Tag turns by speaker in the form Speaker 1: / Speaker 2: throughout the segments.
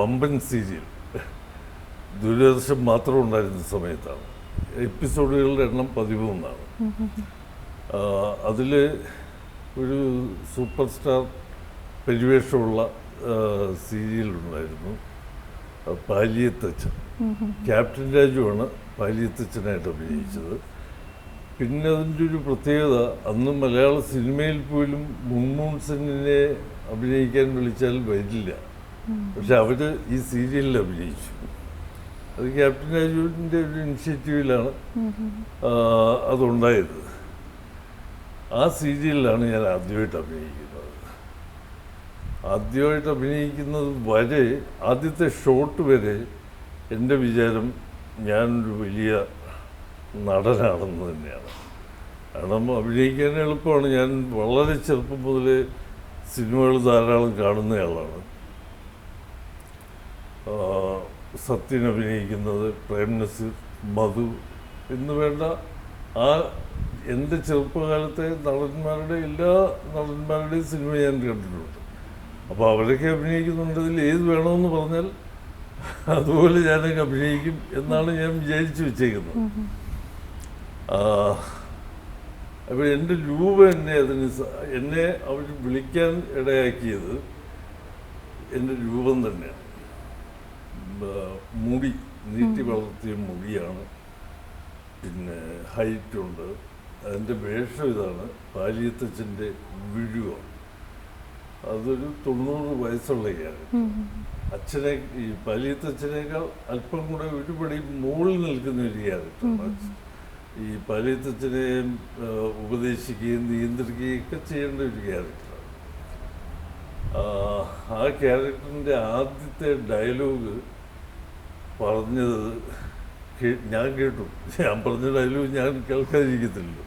Speaker 1: വമ്പൻ സീരിയൽ ദൂരദർശൻ മാത്രം ഉണ്ടായിരുന്ന സമയത്താണ്. എപ്പിസോഡുകളുടെ എണ്ണം 13 അതിൽ ഒരു സൂപ്പർ സ്റ്റാർ പരിവേഷമുള്ള സീരിയലുണ്ടായിരുന്നു, പാലിയത്തച്ഛൻ. ക്യാപ്റ്റൻ രാജുവാണ് പാലിയത്തച്ഛനായിട്ട് അഭിനയിച്ചത്. പിന്നെ അതിൻ്റെ ഒരു പ്രത്യേകത, അന്ന് മലയാള സിനിമയിൽ പോലും മുൻമൂൺ സെന്നിനെ അഭിനയിക്കാൻ വിളിച്ചാൽ വരില്ല, പക്ഷെ അവർ ഈ സീരിയലിൽ അഭിനയിച്ചു. അത് ക്യാപ്റ്റൻ രാജുവിൻ്റെ ഒരു ഇനിഷ്യേറ്റീവിലാണ് അതുണ്ടായത്. ആ സീരിയലിലാണ് ഞാൻ ആദ്യമായിട്ട് അഭിനയിക്കുന്നത് വരെ, ആദ്യത്തെ ഷോട്ട് വരെ എൻ്റെ വിചാരം ഞാനൊരു വലിയ നടനാണെന്ന് തന്നെയാണ്. കാരണം അഭിനയിക്കാൻ എളുപ്പമാണ്. ഞാൻ വളരെ ചെറുപ്പം മുതലേ സിനിമകൾ ധാരാളം കാണുന്നയാളാണ്. സത്യൻ അഭിനയിക്കുന്നത്, പ്രേം നസീർ, മധു എന്ന് വേണ്ട എൻ്റെ ചെറുപ്പകാലത്തെ എല്ലാ നടന്മാരുടെയും സിനിമ ഞാൻ കണ്ടിട്ടുണ്ട്. അപ്പോൾ അവരൊക്കെ അഭിനയിക്കുന്നുണ്ടതിൽ ഏത് വേണമെന്ന് പറഞ്ഞാൽ അതുപോലെ ഞാനൊക്കെ അഭിനയിക്കും എന്നാണ് ഞാൻ വിചാരിച്ചു വെച്ചേക്കുന്നത്. അപ്പോൾ എൻ്റെ രൂപം എന്നെ അവർ വിളിക്കാൻ ഇടയാക്കിയത് എൻ്റെ രൂപം തന്നെയാണ്. മുടി നീട്ടി വളർത്തിയ മുടിയാണ്, പിന്നെ ഹൈറ്റുണ്ട്. അതിൻ്റെ വേഷം ഇതാണ്, പാലിയത്തച്ഛൻ്റെ വിഴുവാണ്. അതൊരു 90 വയസ്സുള്ള അച്ഛനെ, ഈ പാലിയത്തച്ഛനേക്കാൾ അല്പം കൂടെ ഒരുപടി മുകളിൽ നിൽക്കുന്ന ഒരു ക്യാരക്ടറാണ്. ഈ പാലിയത്തച്ഛനെ ഉപദേശിക്കുകയും നിയന്ത്രിക്കുകയും ഒക്കെ ചെയ്യേണ്ട ഒരു ക്യാരക്ടറാണ്. ആ ക്യാരക്ടറിൻ്റെ ആദ്യത്തെ ഡയലോഗ് പറഞ്ഞത് ഞാൻ കേട്ടു. ഞാൻ പറഞ്ഞ ഡയലോഗ് ഞാൻ കേൾക്കാതിരിക്കത്തില്ലല്ലോ.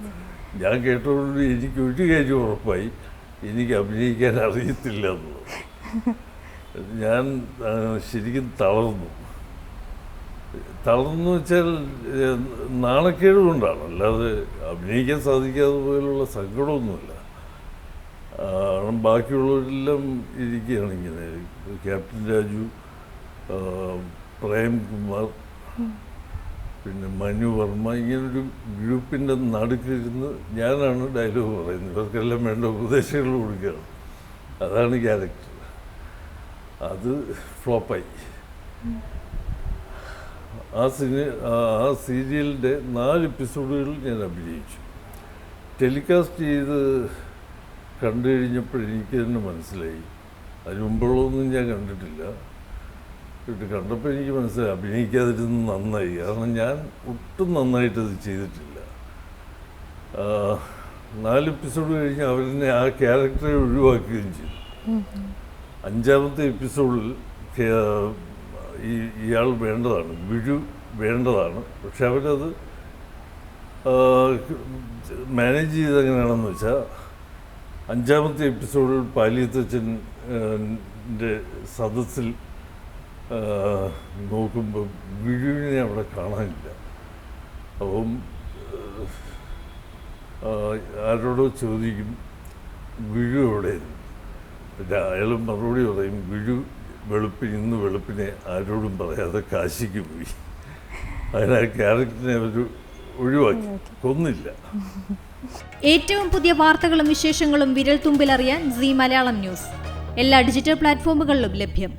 Speaker 1: ഞാൻ കേട്ടതുകൊണ്ട് എനിക്ക് ഒരു കാര്യം ഉറപ്പായി, എനിക്ക് അഭിനയിക്കാൻ അറിയത്തില്ല എന്നുള്ളത്. ഞാൻ ശരിക്കും തളർന്നു വെച്ചാൽ നാണക്കേട് കൊണ്ടാണ്, അല്ലാതെ അഭിനയിക്കാൻ സാധിക്കാതെ പോലുള്ള സങ്കടമൊന്നുമില്ല. ബാക്കിയുള്ളവരെല്ലാം ഇരിക്കുകയാണ് ഇങ്ങനെ. ക്യാപ്റ്റൻ രാജു, പ്രേംകുമാർ, പിന്നെ മനു വർമ്മ, ഇങ്ങനൊരു ഗ്രൂപ്പിൻ്റെ നടുക്കിരുന്ന് ഞാനാണ് ഡയലോഗ് പറയുന്നത്. ഇവർക്കെല്ലാം വേണ്ട ഉപദേശങ്ങൾ കൊടുക്കുകയാണ്. അതാണ് ക്യാരക്ടർ. അത് ഫ്ലോപ്പായി. ആ സീരിയലിൻ്റെ 4 എപ്പിസോഡുകളിൽ ഞാൻ അഭിനയിച്ചു. ടെലികാസ്റ്റ് ചെയ്ത് കണ്ടു കഴിഞ്ഞപ്പോൾ എനിക്ക് തന്നെ മനസ്സിലായി, അതിന് മുമ്പുള്ളതൊന്നും ഞാൻ കണ്ടിട്ടില്ല. കണ്ടപ്പോൾ എനിക്ക് മനസ്സിലായി അഭിനയിക്കാതിരുന്ന് നന്നായി. കാരണം ഞാൻ ഒട്ടും നന്നായിട്ടത് ചെയ്തിട്ടില്ല. 4 എപ്പിസോഡ് കഴിഞ്ഞ് അവരെന്നെ ആ ക്യാരക്ടറെ ഒഴിവാക്കുകയും ചെയ്തു. 5ാമത്തെ എപ്പിസോഡിൽ ഇയാൾ വേണ്ടതാണ്, വേണ്ടതാണ്. പക്ഷെ അവരത് മാനേജ് ചെയ്തെങ്ങനെയാണെന്ന് വെച്ചാൽ, 5ാമത്തെ എപ്പിസോഡിൽ പാലിയത്തച്ഛൻ്റെ സദസ്സിൽ നോക്കുമ്പോൾ വിഴുവിനെ അവിടെ കാണാനില്ല. അപ്പം ആരോടോ ചോദിക്കും വിഴു എവിടെയായിരുന്നു. പിന്നെ അയാൾ മറുപടി പറയും, വിഴു ഇന്ന് വെളുപ്പിനെ ആരോടും പറയാതെ കാശിക്ക് പോയി. അതിന് ആ ക്യാരക്ടറിനെ അവർ ഒഴിവാക്കി, കൊന്നില്ല.
Speaker 2: ഏറ്റവും പുതിയ വാർത്തകളും വിശേഷങ്ങളും വിരൽ തുമ്പിലറിയാൻ സീ മലയാളം ന്യൂസ് എല്ലാ ഡിജിറ്റൽ പ്ലാറ്റ്ഫോമുകളിലും ലഭ്യം.